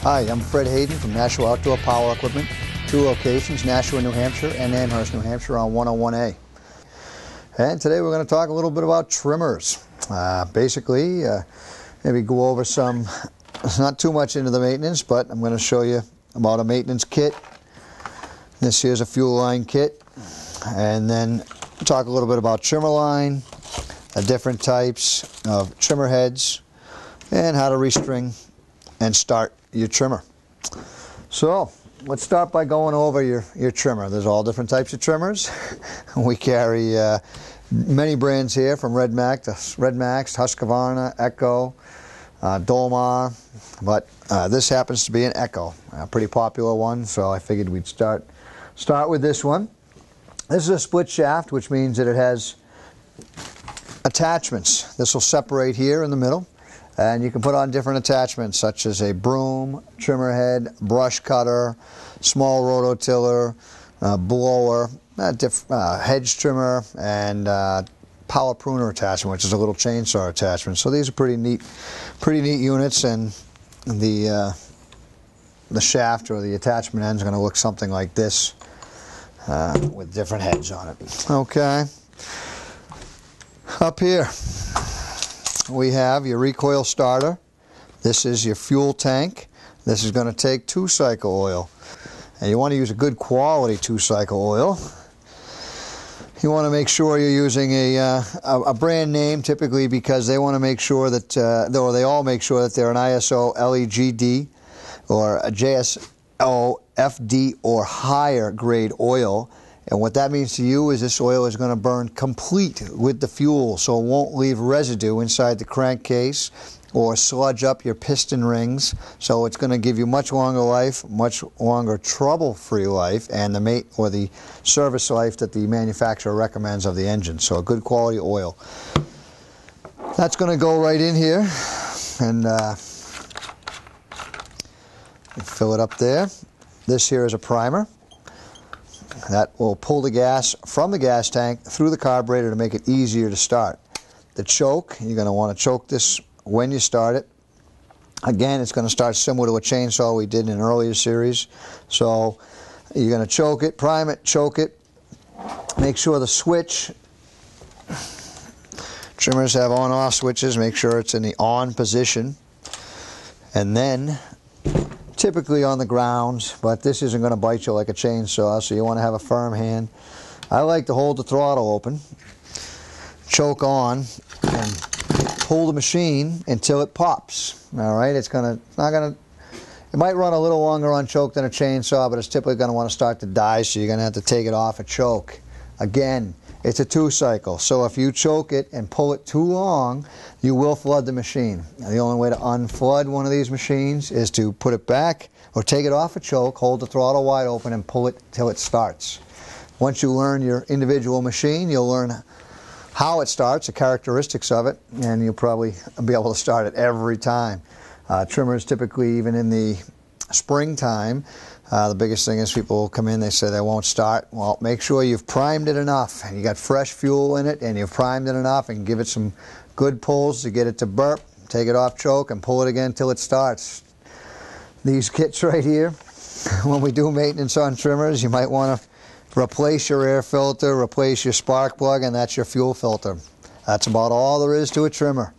Hi, I'm Fred Hayden from Nashua Outdoor Power Equipment. 2 locations, Nashua, New Hampshire and Amherst, New Hampshire on 101A. And today we're going to talk a little bit about trimmers. Basically, maybe go over some, not too much into the maintenance, but I'm going to show you about a maintenance kit. This here's a fuel line kit. And then talk a little bit about trimmer line, the different types of trimmer heads, and how to restring and start your trimmer. So let's start by going over your trimmer. There's all different types of trimmers. We carry many brands here, from Red Max to Husqvarna, Echo, Dolmar, but this happens to be an Echo, a pretty popular one, so I figured we'd start with this one. This is a split shaft, which means that it has attachments. This will separate here in the middle, and you can put on different attachments such as a broom, trimmer head, brush cutter, small rototiller, blower, hedge trimmer, and power pruner attachment, which is a little chainsaw attachment. So these are pretty neat units, and the shaft or the attachment end is going to look something like this with different heads on it. Okay. Up here we have your recoil starter. This is your fuel tank. This is going to take 2-cycle oil, and you want to use a good quality 2-cycle oil. You want to make sure you're using a brand name, typically, because they want to make sure that they all make sure that they're an ISO LEGD or a JSO FD or higher grade oil. And what that means to you is this oil is going to burn complete with the fuel, so it won't leave residue inside the crankcase or sludge up your piston rings. So it's going to give you much longer life, much longer trouble-free life, and the service life that the manufacturer recommends of the engine. So a good quality oil. That's going to go right in here, and fill it up there. This here is a primer that will pull the gas from the gas tank through the carburetor to make it easier to start. The choke, you're going to want to choke this when you start it. Again, it's going to start similar to a chainsaw we did in an earlier series. So you're going to choke it, prime it, choke it. Make sure the switch, trimmers have on-off switches, make sure it's in the on position. And then typically on the ground, but this isn't going to bite you like a chainsaw, so you want to have a firm hand. I like to hold the throttle open, choke on, and pull the machine until it pops. All right, it might run a little longer on choke than a chainsaw, but it's typically going to want to start to die, so you're going to have to take it off a choke. Again, it's a 2-cycle, so if you choke it and pull it too long, you will flood the machine. Now, the only way to unflood one of these machines is to put it back or take it off a choke, hold the throttle wide open, and pull it till it starts. Once you learn your individual machine, you'll learn how it starts, the characteristics of it, and you'll probably be able to start it every time. Trimmers typically, even in the springtime, the biggest thing is people come in, they say they won't start. Well, make sure you've primed it enough, and you got fresh fuel in it, and you've primed it enough, and give it some good pulls to get it to burp. Take it off choke and pull it again until it starts. These kits right here, when we do maintenance on trimmers, you might want to replace your air filter, replace your spark plug, and that's your fuel filter. That's about all there is to a trimmer.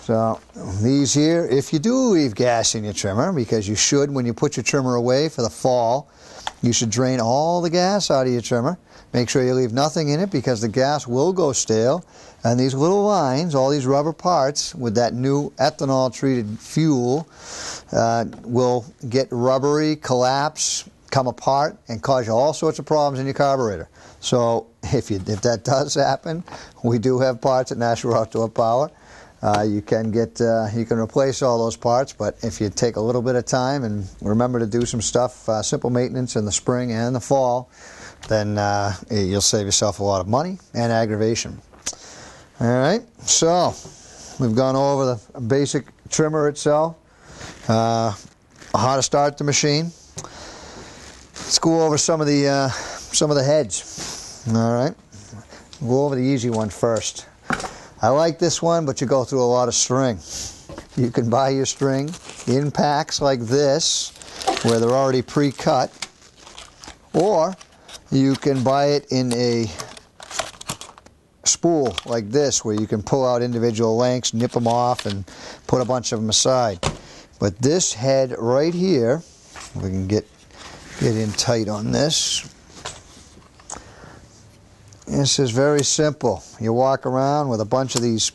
So these here, if you do leave gas in your trimmer, because you should when you put your trimmer away for the fall, you should drain all the gas out of your trimmer. Make sure you leave nothing in it, because the gas will go stale, and these little lines, all these rubber parts with that new ethanol treated fuel will get rubbery, collapse, come apart, and cause you all sorts of problems in your carburetor. So if that does happen, we do have parts at Nashua Outdoor Power. You can replace all those parts, but if you take a little bit of time and remember to do some stuff, simple maintenance in the spring and the fall, then you'll save yourself a lot of money and aggravation. All right, so we've gone over the basic trimmer itself, how to start the machine. Let's go over some of the heads. All right, we'll go over the easy one first. I like this one, but you go through a lot of string. You can buy your string in packs like this, where they're already pre-cut, or you can buy it in a spool like this, where you can pull out individual lengths, nip them off, and put a bunch of them aside. But this head right here, we can get in tight on this. This is very simple. You walk around with a bunch of these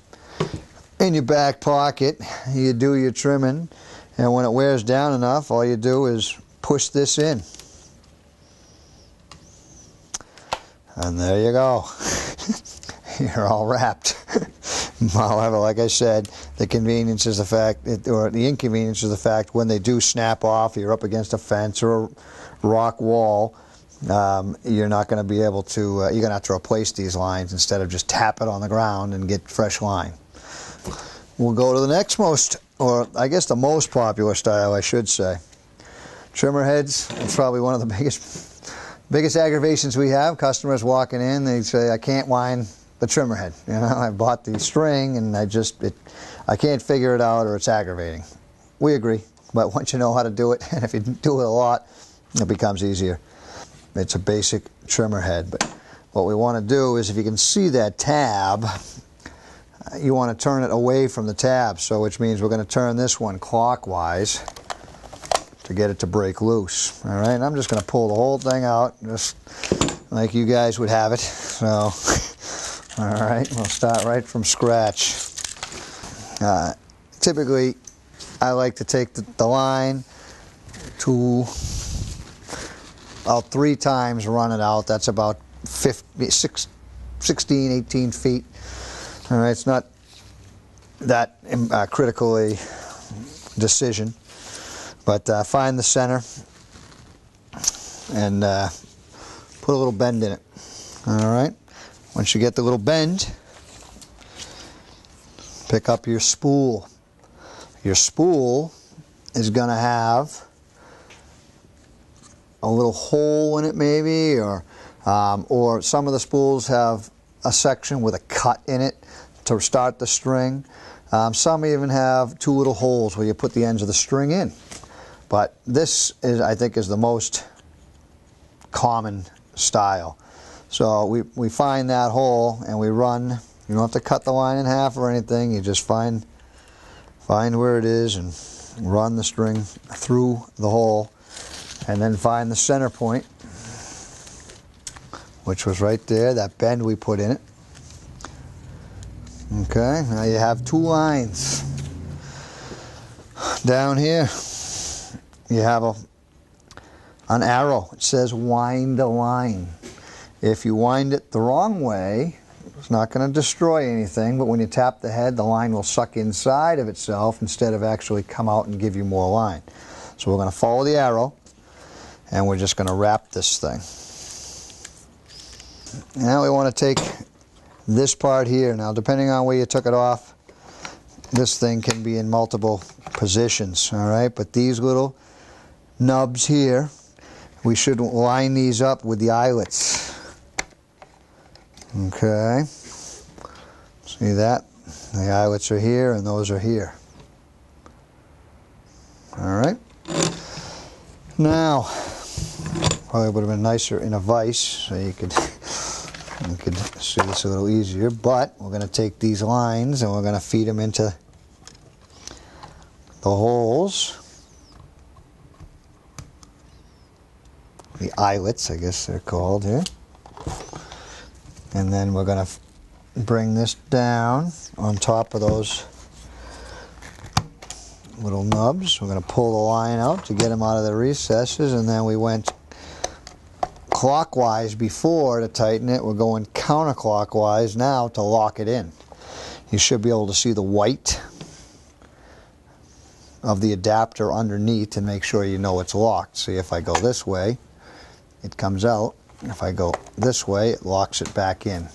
in your back pocket, you do your trimming, and when it wears down enough, all you do is push this in. And there you go. You're all wrapped. However, like I said, the convenience is the fact, or the inconvenience is the fact when they do snap off, you're up against a fence or a rock wall, you're not going to be able to, you're going to have to replace these lines instead of just tap it on the ground and get fresh line. We'll go to the next most, or I guess the most popular style, I should say. Trimmer heads. It's probably one of the biggest aggravations we have. Customers walking in, they say, I can't wind the trimmer head. You know, I bought the string and I can't figure it out, or it's aggravating. We agree, but once you know how to do it, and if you do it a lot, it becomes easier. It's a basic trimmer head, but what we want to do is, if you can see that tab, you want to turn it away from the tab, so which means we're going to turn this one clockwise to get it to break loose. All right, and I'm just going to pull the whole thing out, just like you guys would have it. So, all right, we'll start right from scratch. Typically, I like to take the line to about 3 times, run it out. That's about 16, 18 feet. All right, it's not that critically decision, but find the center and put a little bend in it. All right, once you get the little bend, pick up your spool. Your spool is going to have a little hole in it, maybe, or some of the spools have a section with a cut in it to start the string. Some even have 2 little holes where you put the ends of the string in. But this is, I think, is the most common style. So we find that hole and we run. You don't have to cut the line in half or anything. You just find where it is and run the string through the hole, and then find the center point, which was right there, that bend we put in it. Okay, now you have 2 lines. Down here, you have an arrow. It says wind a line. If you wind it the wrong way, it's not going to destroy anything, but when you tap the head, the line will suck inside of itself instead of actually come out and give you more line. So we're going to follow the arrow, and we're just going to wrap this thing. Now we want to take this part here. Now, depending on where you took it off, this thing can be in multiple positions, all right? But these little nubs here, we should line these up with the eyelets. Okay. See that? The eyelets are here and those are here. All right. Now, probably would have been nicer in a vise so you could see this a little easier, but we're going to take these lines and we're going to feed them into the holes, the eyelets, I guess they're called here, and then we're going to bring this down on top of those little nubs. We're going to pull the line out to get them out of the recesses, and then we went clockwise before to tighten it. We're going counterclockwise now to lock it in. You should be able to see the white of the adapter underneath and make sure you know it's locked. See, if I go this way, it comes out. If I go this way, it locks it back in.